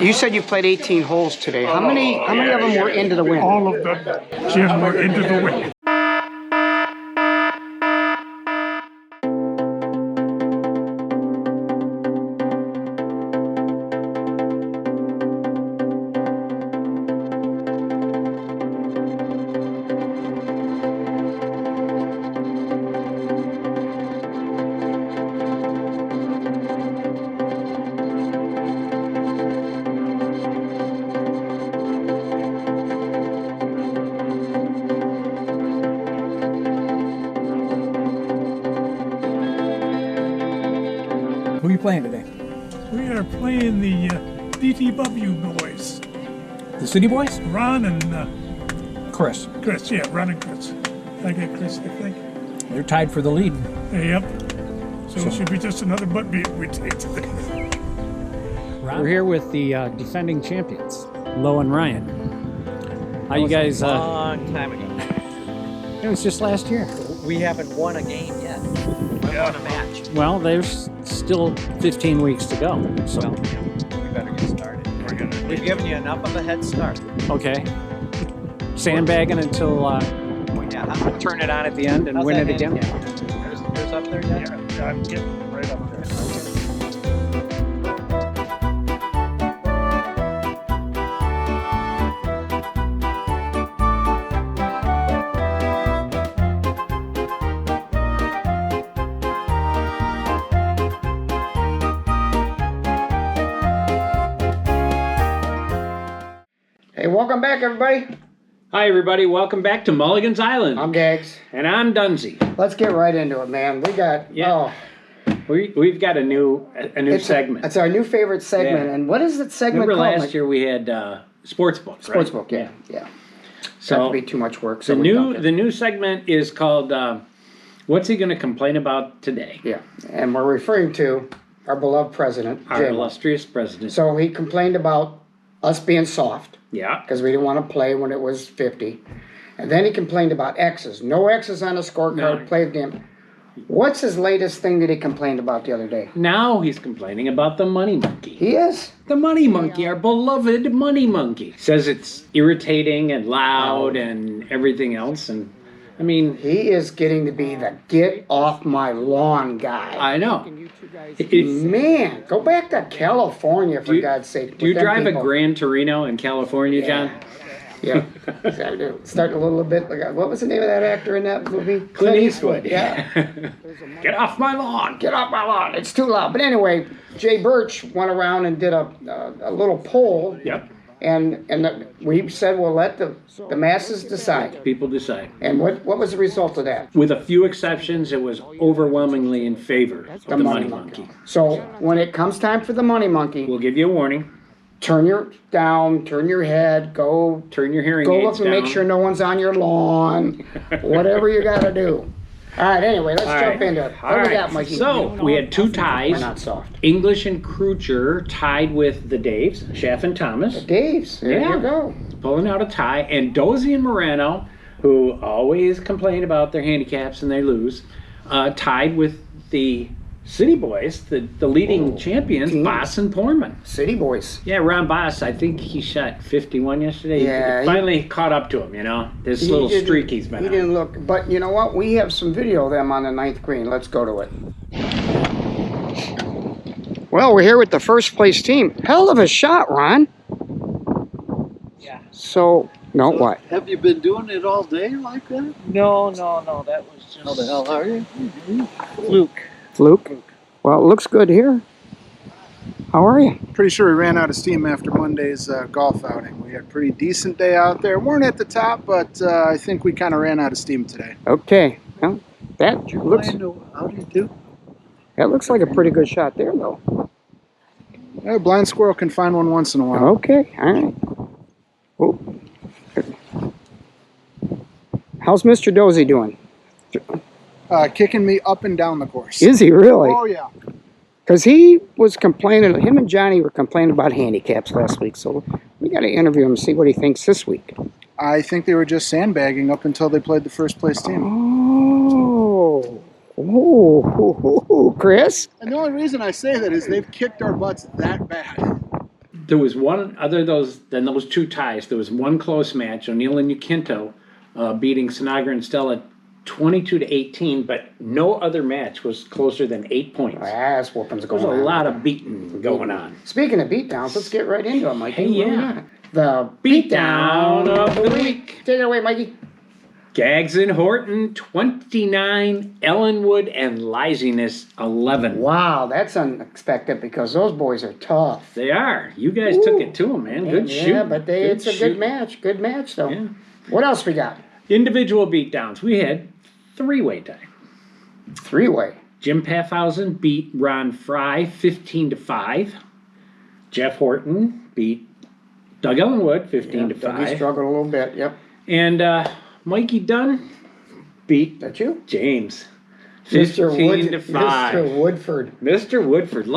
You said you played 18 holes today. How many of them were into the wind? All of them, Jim, were into the wind. Who are you playing today? We are playing the DTW boys. The City Boys? Ron and Chris. Chris, yeah, Ron and Chris. I get Chris, I think. They're tied for the lead. Yep. So it should be just another butt beat we take today. We're here with the defending champions, Lo and Ryan. How you guys? Long time ago. It was just last year. We haven't won a game yet. We won a match. Well, there's still 15 weeks to go. So Well, we better get started. We've given you enough of a head start. okay, sandbagging until Yeah, how much? turn it on at the end and How's win that it again. handicap? There's up there yet? Yeah, I'm getting right up there. Hey, welcome back, everybody. Hi, everybody. Welcome back to Mulligan's Island. I'm Gags. And I'm Dunsey. Let's get right into it, man. We got We've got a new segment. It's our new favorite segment. Yeah. And what is that segment Remember called? last year we had Sportsbook, right? Sportsbook, yeah. So Got to be too much work. So the we dumped it. new segment is called What's He Gonna Complain About Today? Yeah, and we're referring to our beloved president, Our Jim. illustrious president. So he complained about us being soft Yeah. because we didn't want to play when it was 50. And then he complained about X's. No X's on the scorecard, No. play the game. What's his latest thing that he complained about the other day? Now he's complaining about the money monkey. He is? The money monkey, our beloved money monkey. Says it's irritating and loud and everything else. And I mean, He is getting to be the get off my lawn guy. I know. Man, go back to California for God's sake. Do you with them drive a people. Gran Torino in California, John? Yeah, I do. Starting a little bit like, what was the name of that actor in that movie? Clint Eastwood. Yeah. Get off my lawn. Get off my lawn. It's too loud. But anyway, Jay Birch went around and did a little poll. Yep. And we said, we'll let the masses decide. People decide. And what was the result of that? With a few exceptions, it was overwhelmingly in favor of the money monkey. So when it comes time for the money monkey, We'll give you a warning. turn your head, go Turn your hearing look aids and down. make sure no one's on your lawn. Whatever you got to do. All right. Anyway, let's jump into it. What do we got, Mikey? So we had two We're ties. not soft. English and Kruger tied with the Daves, Schaff and Thomas, Dave's. There Yeah. you go. pulling out a tie. And Dozy and Morano, who always complain about their handicaps and they lose, tied with the City Boys, the leading champions, team. Boss and Portman. City boys. Yeah, Ron Boss, I think he shot 51 yesterday. Yeah, He finally caught up to him, you know, this little streak he's been He on. didn't look, but you know what? We have some video of them on the ninth green. Let's go to it. Well, we're here with the first place team. Hell of a shot, Ron. Yeah. So, what? Have you been doing it all day like that? No. That was just. How the hell are you? Fluke. Fluke? Well, it looks good here. How are you? Pretty sure we ran out of steam after Monday's golf outing. We had a pretty decent day out there. Weren't at the top, but I think we kind of ran out of steam today. Okay. Well, that looks How do you do? like a pretty good shot there, though. A blind squirrel can find one once in a while. Okay. All right. Oh. How's Mr. Dozy doing? Kicking me up and down the course. Is he really? Oh, yeah. Because he was complaining, him and Johnny were complaining about handicaps last week, so we got to interview him and see what he thinks this week. I think they were just sandbagging up until they played the first place team. Oh, Chris? And the only reason I say that is they've kicked our butts that bad. There was one other than those two ties. There was one close match. O'Neill and Uquinto beating Sinagra and Stella 22-18, but no other match was closer than 8 points. Ass whoopings There's going a on. lot of beating going on. Speaking of beatdowns, let's get right into it, Mikey. Hey, What do we yeah. got? The Beatdown of the week. Take it away, Mikey. Gags and Horton 29, Ellenwood and Liziness 11. Wow, that's unexpected because those boys are tough. They are. You guys took it to them, man. Good Yeah, shoot. but it's a good match. Good match, though. Yeah. What else we got? Individual beatdowns. We had three-way tie. Three-way. Jim Paffhausen beat Ron Fry 15-5. Jeff Horton beat Doug Ellenwood 15-5. Dougie struggled a little bit, yep. And Mikey Dunn beat That you? James Mr. 15-5. Mr. Woodford. Mr. Woodford.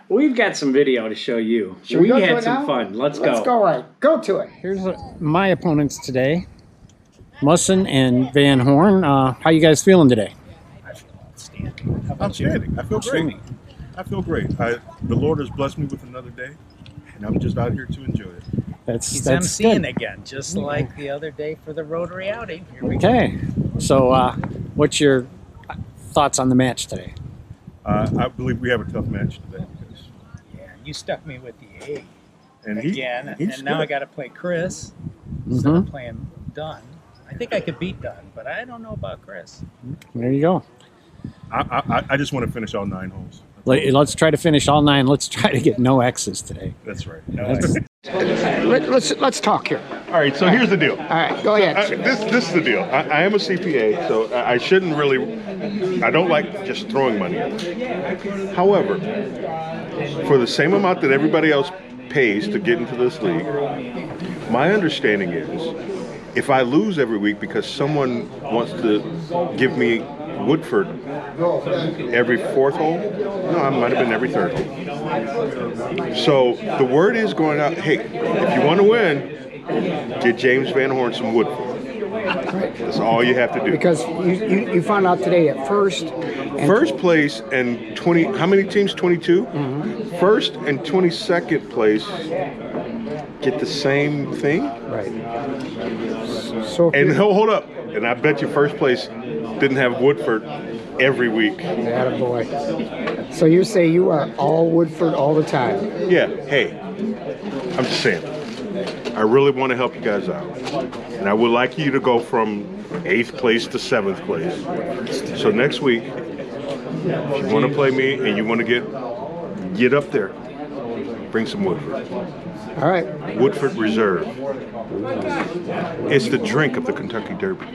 We've got some video to show you. Should we go to had it some now? fun. Let's Let's go right. Go to it. Here's my opponents today. Musson and Van Horn. How you guys feeling today? Outstanding. I feel great. I feel great. The Lord has blessed me with another day, and I'm just out here to enjoy it. He's That's emceeing good. again, just like the other day for the Rotary outing. Here we go. Okay. So, what's your thoughts on the match today? I believe we have a tough match today. Yeah, you stuck me with the A And again, he's and now good. I got to play Chris instead Mm-hmm. of playing Dunn. I think I could beat Dunn, but I don't know about Chris. There you go. I just want to finish all 9 holes. Let's try to finish all 9. Let's try to get no X's today. That's right. Let's talk here. All right, so here's the deal. All right, go ahead. This is the deal. I am a CPA, so I shouldn't really. I don't like just throwing money. However, for the same amount that everybody else pays to get into this league, my understanding is if I lose every week because someone wants to give me Woodford every 4th hole, no, I might have been every 3rd hole. So the word is going out, hey, if you want to win, get James Van Horn some Woodford. That's all you have to do. Because you found out today that first Place and 20, how many teams? 22? First and 22nd place get the same thing? Right. So And hold up. And I bet you first place didn't have Woodford every week. Attaboy. So you say you are all Woodford all the time. Yeah, hey, I'm just saying. I really want to help you guys out. And I would like you to go from 8th place to 7th place. So next week, if you want to play me and you want to get up there, bring some Woodford. All right. Woodford Reserve. It's the drink of the Kentucky Derby.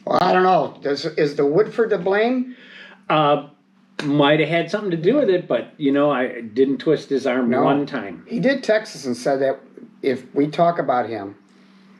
Well, I don't know. Is the Woodford to blame? Might have had something to do with it, but I didn't twist his arm No. one time. He did text us and said that if we talk about him,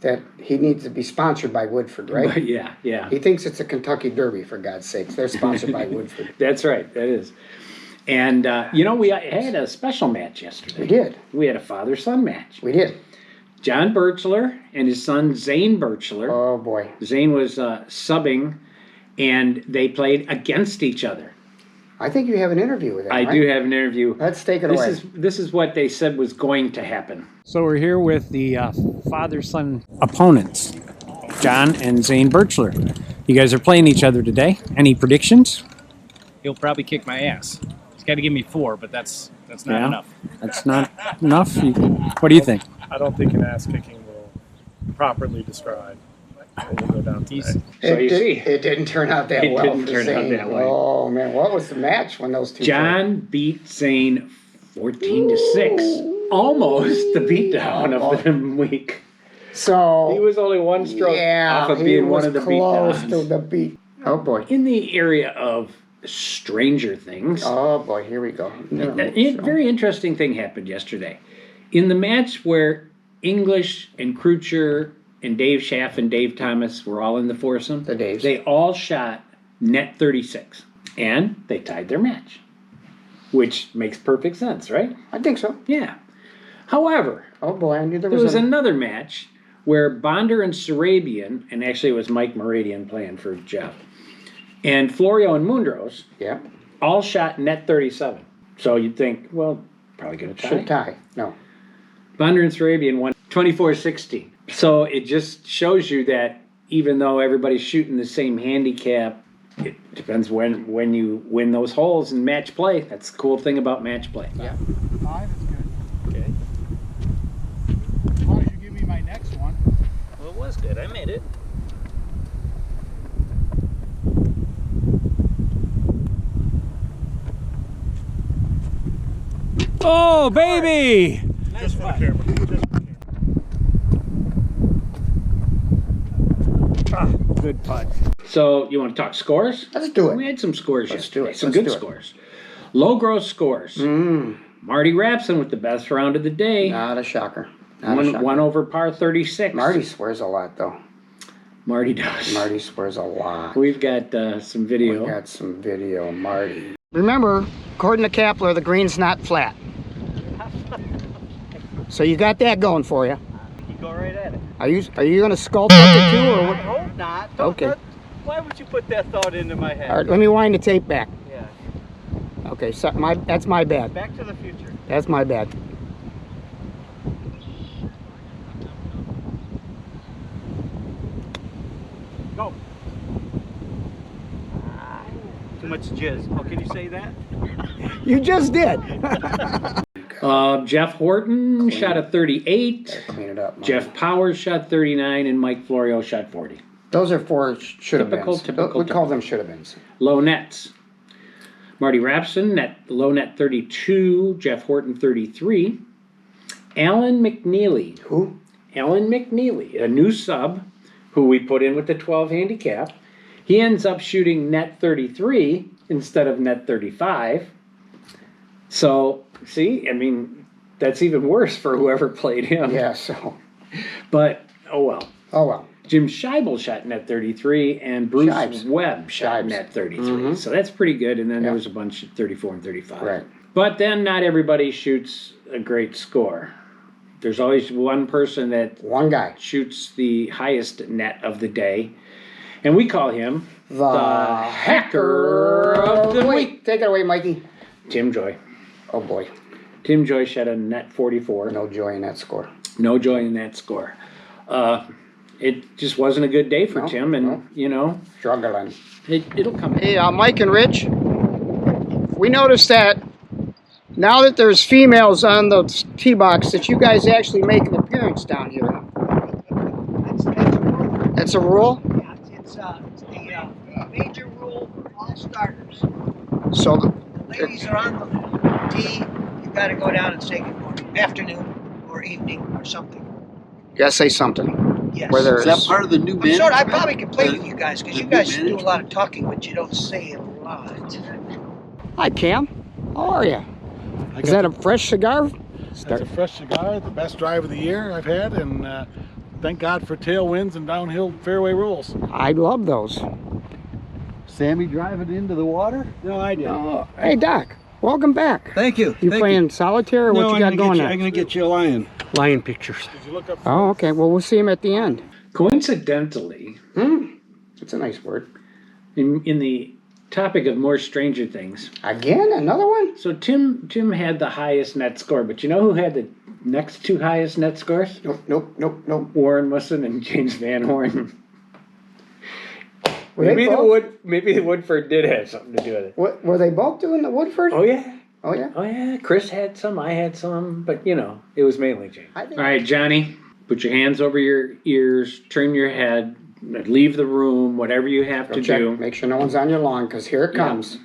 that he needs to be sponsored by Woodford, right? But yeah. He thinks it's a Kentucky Derby, for God's sakes. They're sponsored by Woodford. That's right. That is. And, we had a special match yesterday. We did. We had a father-son match. We did. John Birchler and his son Zane Birchler. Oh, boy. Zane was subbing, and they played against each other. I think you have an interview with him, I right? do have an interview. Let's take it away. This is what they said was going to happen. So we're here with the father-son opponents, John and Zane Birchler. You guys are playing each other today. Any predictions? He'll probably kick my ass. He's got to give me 4, but that's not enough. That's not enough? What do you think? I don't think an ass kicking will properly describe what will go down today. So you see, It didn't turn out that It well. didn't for turn out Zane. that way. Oh, man. What was the match when those two John beat Zane 14-6. Almost the beatdown of the week. played? So, He was only one stroke yeah, off of he being was one of the close beatdowns. to the beat. Oh, boy. In the area of Stranger Things, Oh, boy. Here we go. a very interesting thing happened yesterday. In the match where English and Krucher and Dave Schaff and Dave Thomas were all in the foursome, The Daves. they all shot net 36. And they tied their match. Which makes perfect sense, right? I think so. Yeah. However, Oh, boy. I knew there there was, was another match where Bonder and Sarabian, and actually it was Mike Meridian playing for Jeff, and Florio and Mundros Yeah. all shot net 37. So you'd think, well, probably gonna tie. Should tie. No. Bonder and Sarabian won 24-16. So it just shows you that even though everybody's shooting the same handicap, it depends when you win those holes in match play. That's the cool thing about match play. Yeah. 5 is good. Okay. As long as you give me my next one. Well, it was good. I made it. Oh, baby! Just for the camera. Just for the camera. Good putt. So you want to talk scores? Let's do it. We had some scores Let's yesterday. do it. Some Let's good do it. scores. Low gross scores. Marty Rapson with the best round of the day. Not a shocker. Not a shocker. One over par 36. Marty swears a lot, though. Marty does. Marty swears a lot. We've got some video. We got some video of Marty. Remember, according to Kepler, the green's not flat. So you got that going for you. You go right at it. Are you going to sculpt up the two, or I what? hope not. Okay. Why would you put that thought into my head? All right, let me wind the tape back. Yeah. Okay, so that's my bad. Back to the future. That's my bad. Go. Too much jizz. Oh, can you say that? You just did. Jeff Horton shot a 38. Clean it up, Mike. Jeff Powers shot 39, and Mike Florio shot 40. Those are 4 should have Typical, beens. typical, We call them should have beens. Low nets. Marty Rapson, low net 32. Jeff Horton 33. Alan McNeely. Who? Alan McNeely, a new sub who we put in with the 12 handicap. He ends up shooting net 33 instead of net 35. So, see, I mean, that's even worse for whoever played him. Yeah, so. But, oh well. Oh, well. Jim Scheibel shot net 33, and Bruce Shibes. Webb shot Shibes. net 33. Mhm. So that's pretty good. And then there Yeah. was a bunch of 34 and 35. Right. But then not everybody shoots a great score. There's always one person that One guy. shoots the highest net of the day, and we call him The Hacker of the Week. Take it away, Mikey. Tim Joy. Oh, boy. Tim Joy shot a net 44. No joy in that score. No joy in that score. It just wasn't a good day for No, Tim, and no. you know, Struggling. it'll come. Hey, Mike and Rich, we noticed that now that there's females on the tee box, that you guys actually make an appearance down here. That's a rule? Yeah, it's the major rule for all starters. So, The ladies are on the tee, you gotta go down and say good morning, afternoon or evening or something. you gotta say something. Yes. Whether Is that it's, part of the new I'm management? sorry, I probably can play with you guys because The you new guys do a management? lot of talking, but you don't say a lot. hi, Cam. How are you? Is that a fresh cigar? That's a fresh cigar, the best drive of the year I've had, and thank God for tailwinds and downhill fairway rules. I love those. Sammy driving into the water? No, I did. Hey, Doc. Welcome back. Thank you. You playing solitaire or what you got going I'm on? gonna get you a lion pictures. Did you look up? Oh, okay. Well, we'll see him at the end. Coincidentally, That's a nice word. in the topic of more Stranger Things, Again? Another one? so Tim had the highest net score, but you know who had the next two highest net scores? Nope. Warren Musson and James Van Horn. Were they both? Maybe the Woodford did have something to do with it. What, were they both doing the Woodford? Oh yeah. Oh, yeah? Oh yeah, Chris had some, I had some, but you know, it was mainly James. I think- All right, Johnny, put your hands over your ears, turn your head, leave the room, whatever you have Go to check. do. Make sure no one's on your lawn, because here it comes.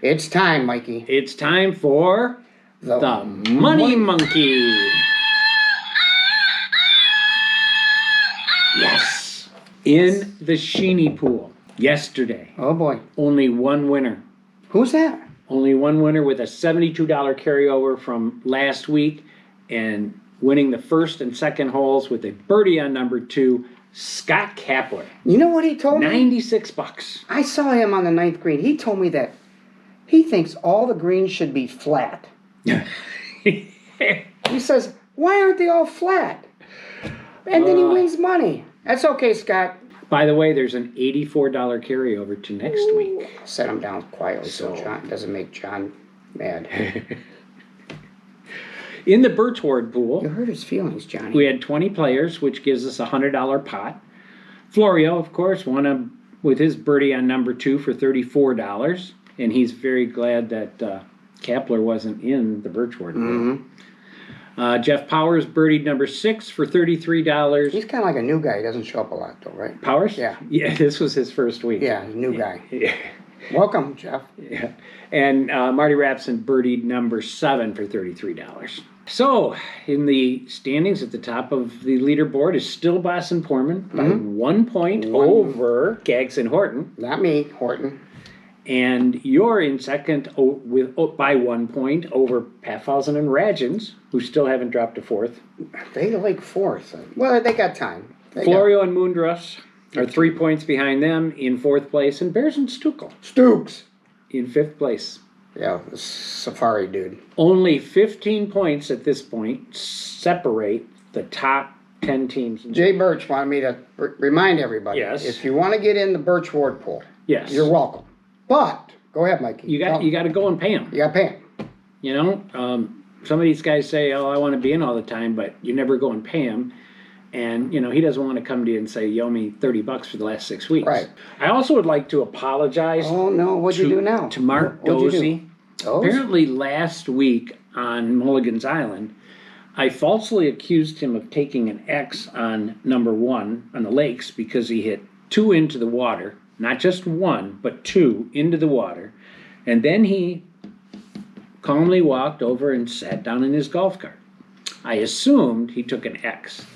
It's time, Mikey. It's time for The the Money Monkey. Yes. In the Sheeny pool yesterday, Oh, boy. only one winner. Who's that? Only one winner with a $72 carryover from last week and winning the first and second holes with a birdie on number 2, Scott Kapler. You know what he told me? $96. I saw him on the 9th green. He told me that he thinks all the greens should be flat. He says, why aren't they all flat? And then he wins money. That's okay, Scott. By the way, there's an $84 carryover to next week. Set him down quietly so John doesn't make John Mad. In the Birchwood pool, You hurt his feelings, Johnny. we had 20 players, which gives us a $100 pot. Florio, of course, won with his birdie on number 2 for $34, and he's very glad that Kapler wasn't in the Birchwood pool. Jeff Powers birdied number 6 for $33. He's kind of like a new guy. He doesn't show up a lot, though, right? Powers? Yeah. Yeah, this was his first week. Yeah, he's a new guy. Yeah. Welcome, Jeff. Yeah. And Marty Rapson birdied number 7 for $33. So, in the standings at the top of the leaderboard is still Boston Portman by 1 point over Gags and Horton. Not me, Horton. And you're in second by 1 point over Pathausen and Radgens, who still haven't dropped to 4th. They like 4th. Well, they got time. Florio and Moondruss are 3 points behind them in 4th place, and Bears and Stukel Stooks in 5th place. Yeah, the Safari dude. Only 15 points at this point separate the top 10 teams. Jay Birch wanted me to remind everybody. Yes. If you want to get in the Birchwood pool, Yes. you're welcome. But go ahead, Mikey. You got to go and pay them. You got to pay them. You know, some of these guys say, "Oh, I want to be in all the time," but you never go and pay him. And you know, he doesn't want to come to you and say, "You owe me $30 for the last 6 weeks." Right. I also would like to apologize. Oh no, what'd you do now? To Mark What'd you do? Dozy. Oh. Apparently, last week on Mulligan's Island, I falsely accused him of taking an X on number 1 on the lakes because he hit 2 into the water, not just 1, but 2 into the water, and then he calmly walked over and sat down in his golf cart. I assumed he took an X,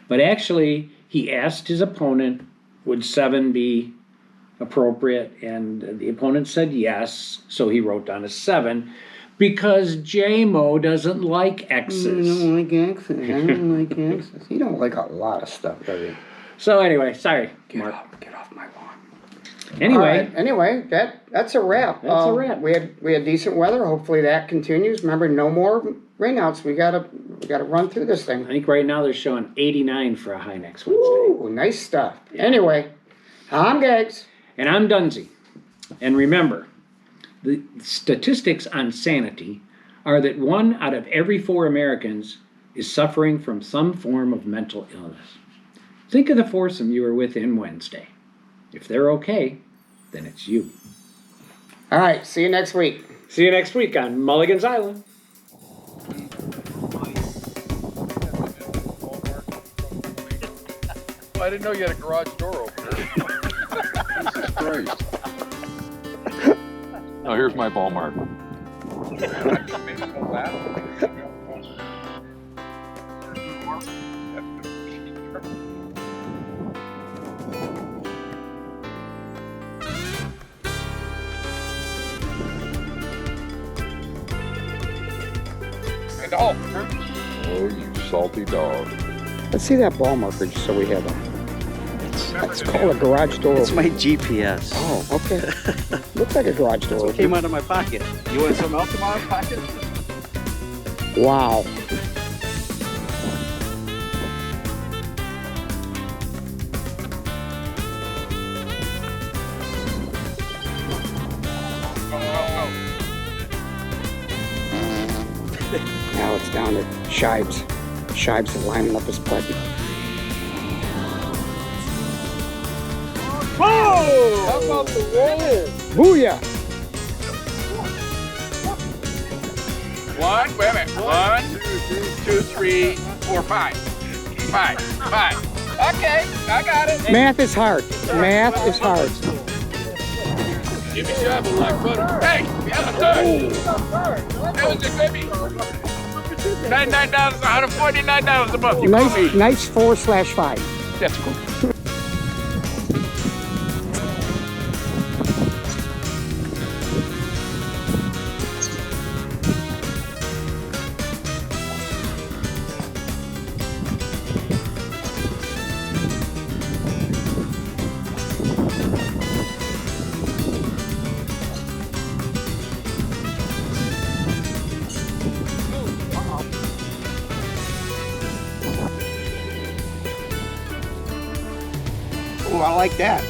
but actually he asked his opponent, would 7 be appropriate, and the opponent said yes, so he wrote down a 7 because J-Mo doesn't like X's. I don't like X's. I don't like X's. You don't like a lot of stuff, does he? So anyway, sorry, Mark. Get off my lawn. Anyway, Anyway, that's a wrap. That's a wrap. We had decent weather. Hopefully that continues. Remember, no more rainouts. We gotta run through this thing. I think right now they're showing 89 for a high next Wednesday. Ooh, nice stuff. Anyway, I'm Gags. And I'm Dunsey. And remember, the statistics on sanity are that 1 out of every 4 Americans is suffering from some form of mental illness. Think of the foursome you were with in Wednesday. If they're okay, then it's you. All right, see you next week. See you next week on Mulligan's Island. I didn't know you had a garage door opener. Jesus Christ. Oh, here's my ball mark. Oh, you salty dog. Let's see that ball marker just so we have a... It's called a garage door. It's my GPS. Oh, okay. Looks like a garage door. It came out of my pocket. You want something else in my pocket? Wow. Now it's down to Shibes. Shibes is lining up his putt. Whoa! How about the roll? Booyah! Wait a minute. 1, 2, 3, 4, 5. 5. Okay, I got it. Math is hard. Math is hard. Give me shovel like butter. Hey, that was a goodie. $99, $149 a month. You call me. Nice 4/5. That's cool. Oh, I like that.